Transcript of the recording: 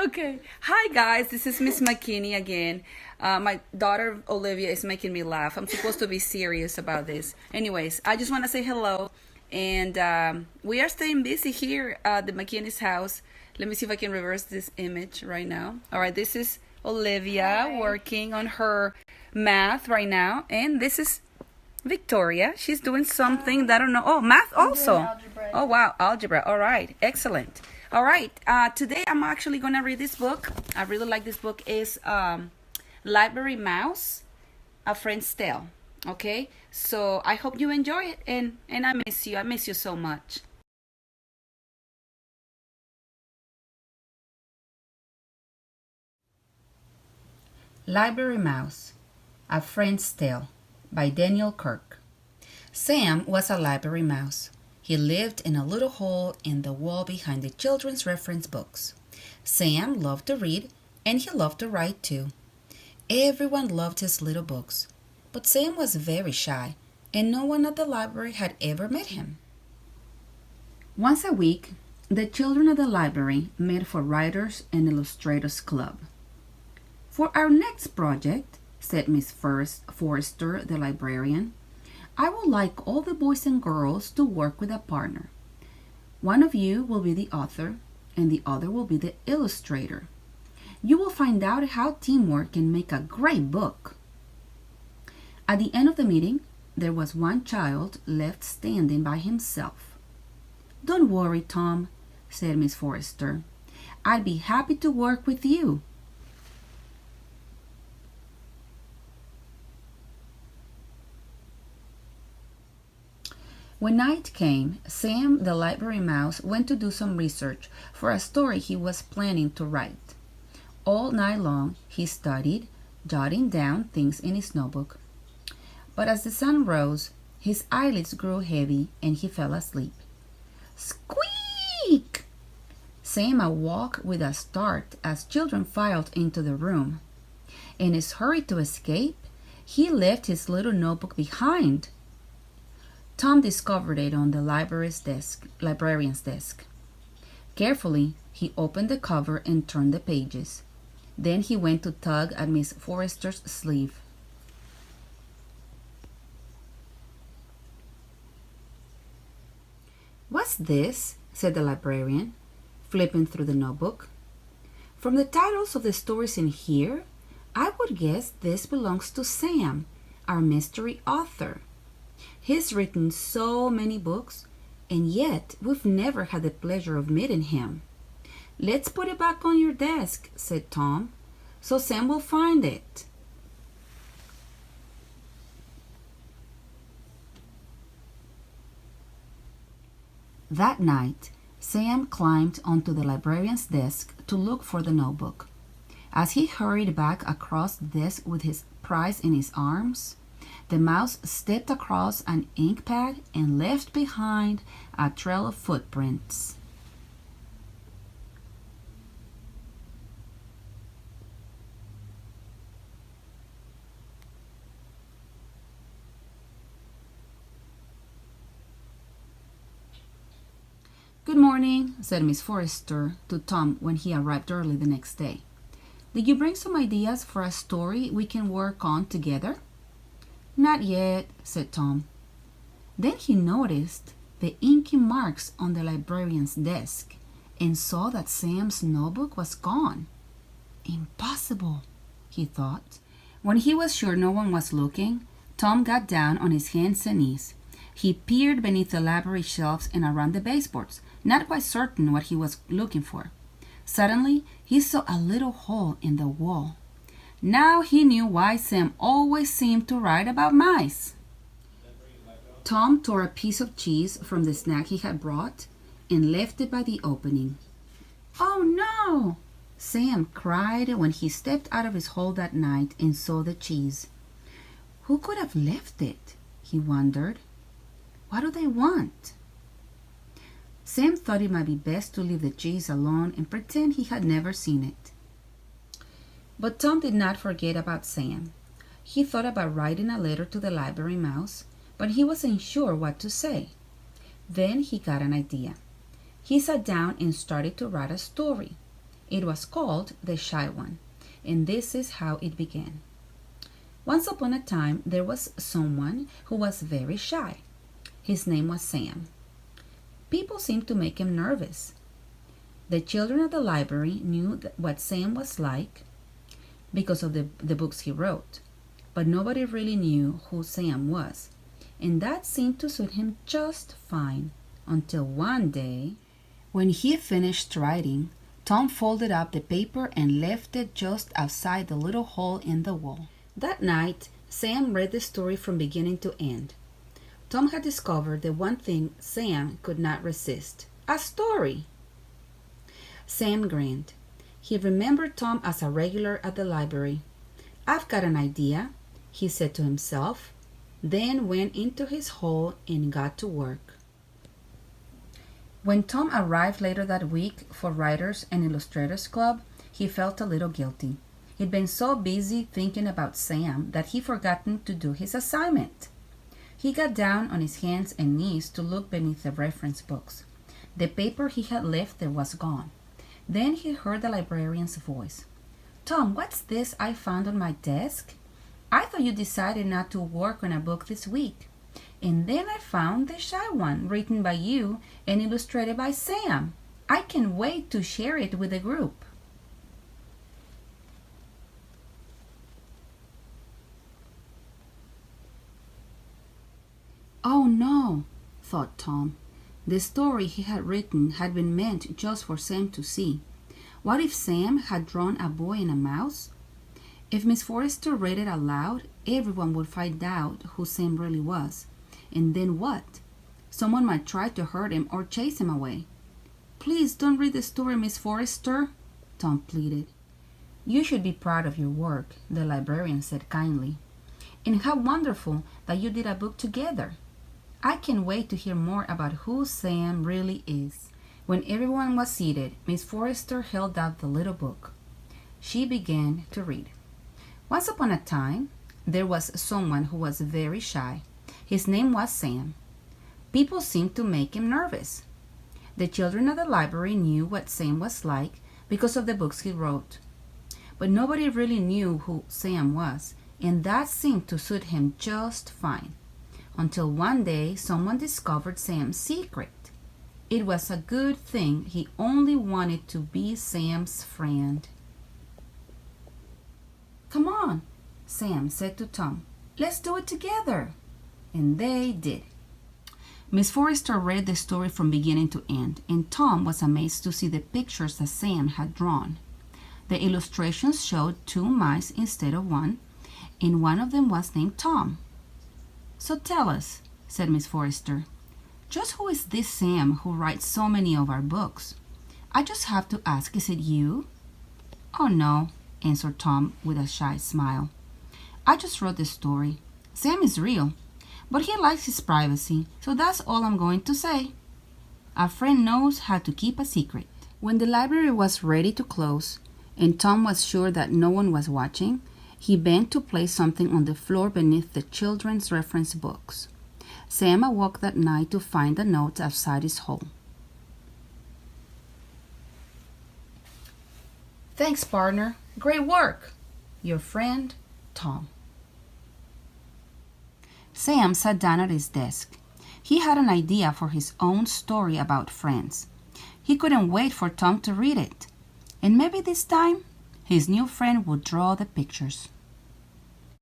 Okay. Hi, guys. This is Miss Mckinney again. My daughter Olivia is making me laugh. I'm supposed to be serious about this. Anyways, I just want to say hello. And we are staying busy here at the McKinney's house. Let me see if I can reverse this image right now. All right, this is Olivia working on her math right now. And this is Victoria. She's doing something that I don't know. Oh, math also. Oh, wow. Algebra. All right. Excellent. All right. Today I'm actually going to read this book. I really like this book. It's Library Mouse, A Friend's Tale. Okay. So I hope you enjoy it. And I miss you. I miss you so much. Library Mouse, A Friend's Tale by Daniel Kirk. Sam was a library mouse. He lived in a little hole in the wall behind the children's reference books. Sam loved to read, and he loved to write too. Everyone loved his little books, but Sam was very shy, and no one at the library had ever met him. Once a week, the children at the library met for Writers and Illustrators Club. For our next project, said Miss Forrester, the librarian, I would like all the boys and girls to work with a partner. One of you will be the author, and the other will be the illustrator. You will find out how teamwork can make a great book. At the end of the meeting, there was one child left standing by himself. Don't worry, Tom, said Miss Forrester. I'd be happy to work with you. When night came, Sam the library mouse went to do some research for a story he was planning to write. All night long he studied, jotting down things in his notebook. But as the sun rose, his eyelids grew heavy and he fell asleep. Squeak! Sam awoke with a start as children filed into the room. In his hurry to escape, he left his little notebook behind. Tom discovered it on the librarian's desk. Carefully, he opened the cover and turned the pages. Then he went to tug at Miss Forrester's sleeve. What's this? Said the librarian, flipping through the notebook. From the titles of the stories in here, I would guess this belongs to Sam, our mystery author. He's written so many books, and yet we've never had the pleasure of meeting him. Let's put it back on your desk, said Tom, so Sam will find it. That night, Sam climbed onto the librarian's desk to look for the notebook. As he hurried back across the desk with his prize in his arms, the mouse stepped across an ink pad and left behind a trail of footprints. Good morning, said Miss Forrester to Tom when he arrived early the next day. Did you bring some ideas for a story we can work on together? Not yet, said Tom. Then he noticed the inky marks on the librarian's desk and saw that Sam's notebook was gone. Impossible, he thought. When he was sure no one was looking, Tom got down on his hands and knees. He peered beneath the library shelves and around the baseboards, not quite certain what he was looking for. Suddenly, he saw a little hole in the wall. Now he knew why Sam always seemed to write about mice. Tom tore a piece of cheese from the snack he had brought and left it by the opening. Oh no! Sam cried when he stepped out of his hole that night and saw the cheese. Who could have left it? He wondered. What do they want? Sam thought it might be best to leave the cheese alone and pretend he had never seen it. But Tom did not forget about Sam. He thought about writing a letter to the library mouse, but he wasn't sure what to say. Then he got an idea. He sat down and started to write a story. It was called The Shy One, and this is how it began. Once upon a time, there was someone who was very shy. His name was Sam. People seemed to make him nervous. The children at the library knew what Sam was like because of the books he wrote, but nobody really knew who Sam was, and that seemed to suit him just fine until one day, when he finished writing, Tom folded up the paper and left it just outside the little hole in the wall. That night, Sam read the story from beginning to end. Tom had discovered the one thing Sam could not resist: a story. Sam grinned. He remembered Tom as a regular at the library. "I've got an idea," he said to himself, then went into his hole and got to work. When Tom arrived later that week for Writers and Illustrators Club, he felt a little guilty. He'd been so busy thinking about Sam that he'd forgotten to do his assignment. He got down on his hands and knees to look beneath the reference books. The paper he had left there was gone. Then he heard the librarian's voice. "Tom, what's this I found on my desk? I thought you decided not to work on a book this week. And then I found The Shy One, written by you and illustrated by Sam. I can't wait to share it with the group." Oh no, thought Tom. The story he had written had been meant just for Sam to see. What if Sam had drawn a boy and a mouse? If Miss Forrester read it aloud, everyone would find out who Sam really was. And then what? Someone might try to hurt him or chase him away. "Please don't read the story, Miss Forrester," Tom pleaded. "You should be proud of your work," the librarian said kindly. "And how wonderful that you did a book together. I can't wait to hear more about who Sam really is." When everyone was seated, Miss Forrester held out the little book. She began to read. Once upon a time, there was someone who was very shy. His name was Sam. People seemed to make him nervous. The children at the library knew what Sam was like because of the books he wrote. But nobody really knew who Sam was, and that seemed to suit him just fine. Until one day someone discovered Sam's secret. It was a good thing he only wanted to be Sam's friend. "Come on," Sam said to Tom. "Let's do it together." And they did. Miss Forrester read the story from beginning to end, and Tom was amazed to see the pictures that Sam had drawn. The illustrations showed 2 mice instead of 1, and one of them was named Tom. "So tell us," said Miss Forrester, "just who is this Sam who writes so many of our books? I just have to ask, is it you?" "Oh no," answered Tom with a shy smile. "I just wrote the story. Sam is real, but he likes his privacy, so that's all I'm going to say. A friend knows how to keep a secret." When the library was ready to close, and Tom was sure that no one was watching, he bent to place something on the floor beneath the children's reference books. Sam awoke that night to find the note outside his hole. "Thanks, partner. Great work. Your friend, Tom." Sam sat down at his desk. He had an idea for his own story about friends. He couldn't wait for Tom to read it. And maybe this time, his new friend would draw the pictures.